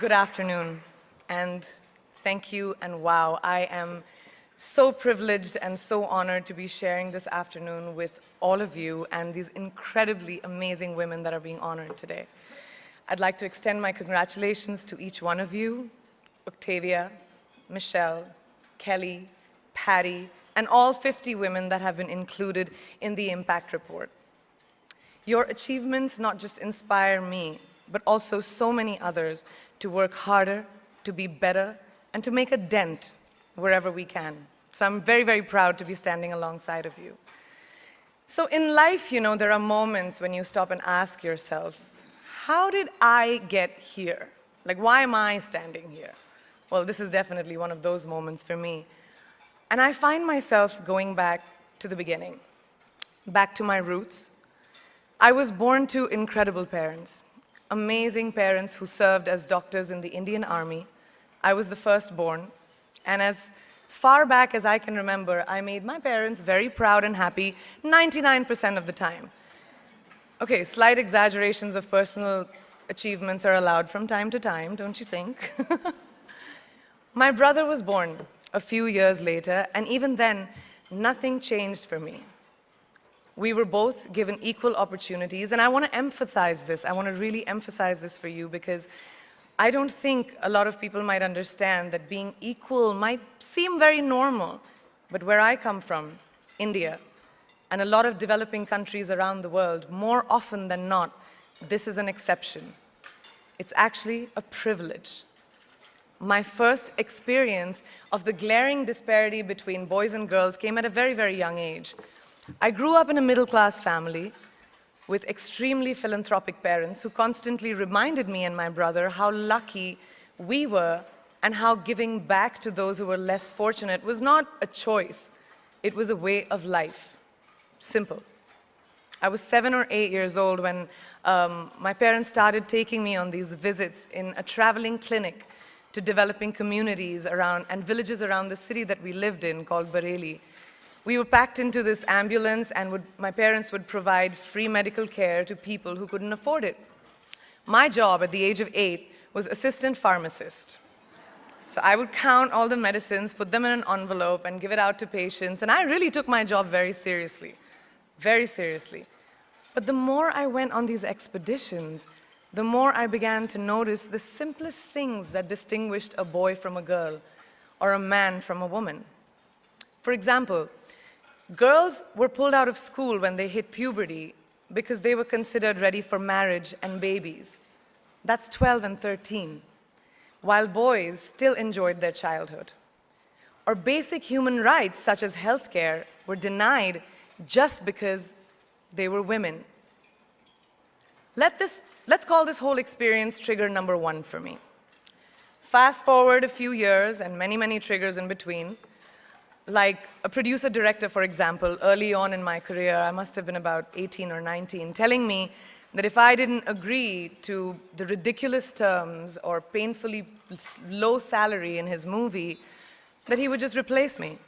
good afternoon, and thank you, and wow, I am so privileged and so honored to be sharing this afternoon with all of you and these incredibly amazing women that are being honored today. I'd like to extend my congratulations to each one of you, Octavia, Michelle, Kelly, Patty, and all 50 women that have been included in the Impact Report. Your achievements not just inspire me, but also so many others to work harder, to be better, and to make a dent wherever we can. So I'm very, very proud to be standing alongside of you. So in life, you know, there are moments when you stop and ask yourself, how did I get here? Like, why am I standing here? Well, this is definitely one of those moments for me. And I find myself going back to the beginning, back to my roots. I was born to incredible parents, amazing parents who served as doctors in the Indian Army. I was the firstborn, and as far back as I can remember, I made my parents very proud and happy 99% of the time. Okay, slight exaggerations of personal achievements are allowed from time to time, don't you think? My brother was born a few years later, and even then, nothing changed for me. We were both given equal opportunities, and I want to emphasize this. I want to really emphasize this for you because I don't think a lot of people might understand that being equal might seem very normal. But where I come from, India, and a lot of developing countries around the world, more often than not, this is an exception. It's actually a privilege. My first experience of the glaring disparity between boys and girls came at a very, very young age. I grew up in a middle-class family with extremely philanthropic parents who constantly reminded me and my brother how lucky we were and how giving back to those who were less fortunate was not a choice, it was a way of life. Simple. I was 7 or 8 years old when my parents started taking me on these visits in a traveling clinic to developing communities around and villages around the city that we lived in called Bareilly. We were packed into this ambulance, and my parents would provide free medical care to people who couldn't afford it. My job at the age of 8 was assistant pharmacist. So I would count all the medicines, put them in an envelope, and give it out to patients, and I really took my job very seriously, very seriously. But the more I went on these expeditions, the more I began to notice the simplest things that distinguished a boy from a girl, or a man from a woman. For example, girls were pulled out of school when they hit puberty because they were considered ready for marriage and babies. That's 12 and 13, while boys still enjoyed their childhood. Or basic human rights, such as healthcare, were denied just because they were women. Let's call this whole experience trigger number 1 for me. Fast forward a few years and many, many triggers in between. Like a producer-director, for example, early on in my career, I must have been about 18 or 19, telling me that if I didn't agree to the ridiculous terms or painfully low salary in his movie, that he would just replace me.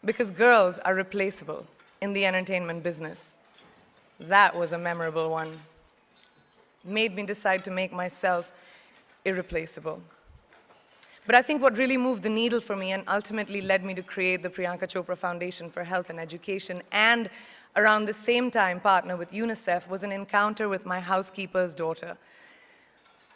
Because girls are replaceable in the entertainment business. That was a memorable one. Made me decide to make myself irreplaceable. But I think what really moved the needle for me and ultimately led me to create the Priyanka Chopra Foundation for Health and Education, and around the same time partner with UNICEF, was an encounter with my housekeeper's daughter.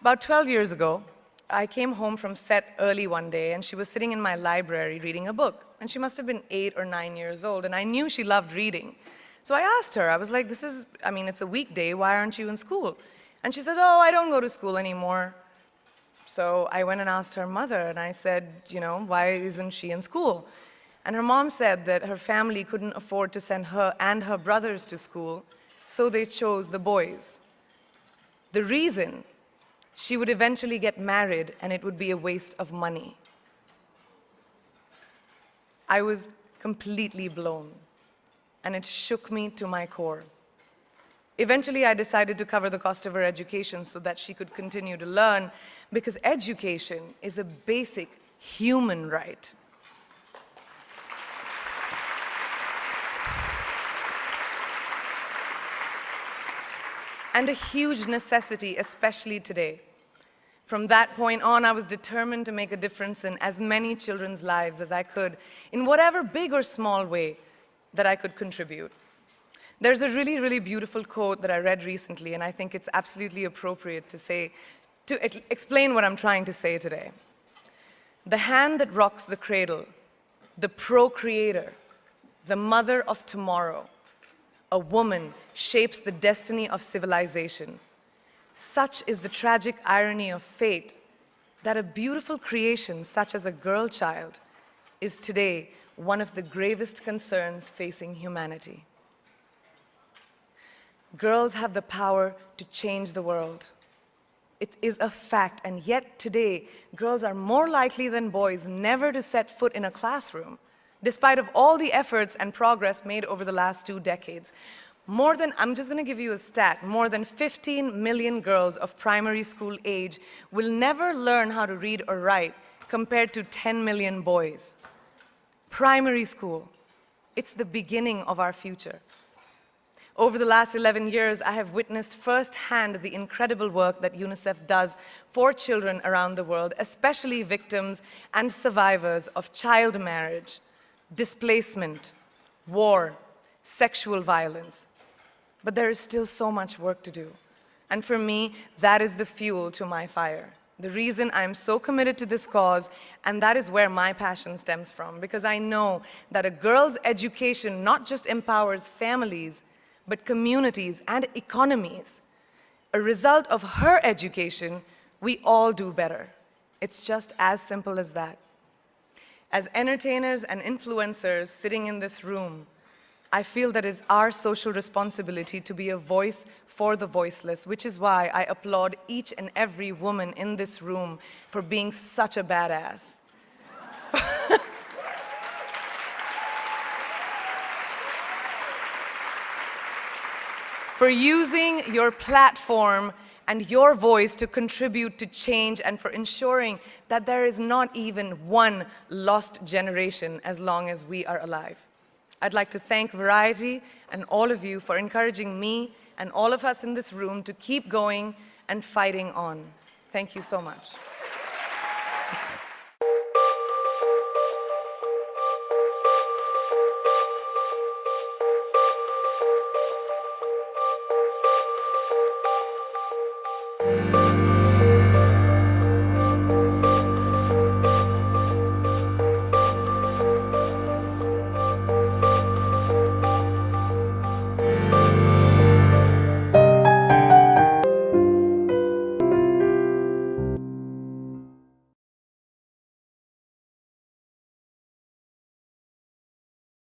About 12 years ago, I came home from set early one day, and she was sitting in my library reading a book. And she must have been 8 or 9 years old, and I knew she loved reading. So I asked her, I was like, it's a weekday, why aren't you in school? And she said, oh, I don't go to school anymore. So I went and asked her mother, and I said, why isn't she in school? And her mom said that her family couldn't afford to send her and her brothers to school, so they chose the boys. The reason, she would eventually get married, and it would be a waste of money. I was completely blown, and it shook me to my core. Eventually, I decided to cover the cost of her education so that she could continue to learn, because education is a basic human right. And a huge necessity, especially today. From that point on, I was determined to make a difference in as many children's lives as I could, in whatever big or small way that I could contribute. There's a really, really beautiful quote that I read recently, and I think it's absolutely appropriate to explain what I'm trying to say today. The hand that rocks the cradle, the procreator, the mother of tomorrow, a woman shapes the destiny of civilization. Such is the tragic irony of fate that a beautiful creation such as a girl child is today one of the gravest concerns facing humanity. Girls have the power to change the world. It is a fact, and yet today, girls are more likely than boys never to set foot in a classroom, despite of all the efforts and progress made over the last 2 decades. I'm just gonna give you a stat, more than 15 million girls of primary school age will never learn how to read or write, compared to 10 million boys. Primary school, it's the beginning of our future. Over the last 11 years, I have witnessed firsthand the incredible work that UNICEF does for children around the world, especially victims and survivors of child marriage, displacement, war, sexual violence. But there is still so much work to do. And for me, that is the fuel to my fire. The reason I'm so committed to this cause, and that is where my passion stems from, because I know that a girl's education not just empowers families, but communities and economies. A result of her education, we all do better. It's just as simple as that. As entertainers and influencers sitting in this room, I feel that it's our social responsibility to be a voice for the voiceless, which is why I applaud each and every woman in this room for being such a badass. For using your platform and your voice to contribute to change, and for ensuring that there is not even one lost generation as long as we are alive. I'd like to thank Variety and all of you for encouraging me and all of us in this room to keep going and fighting on. Thank you so much.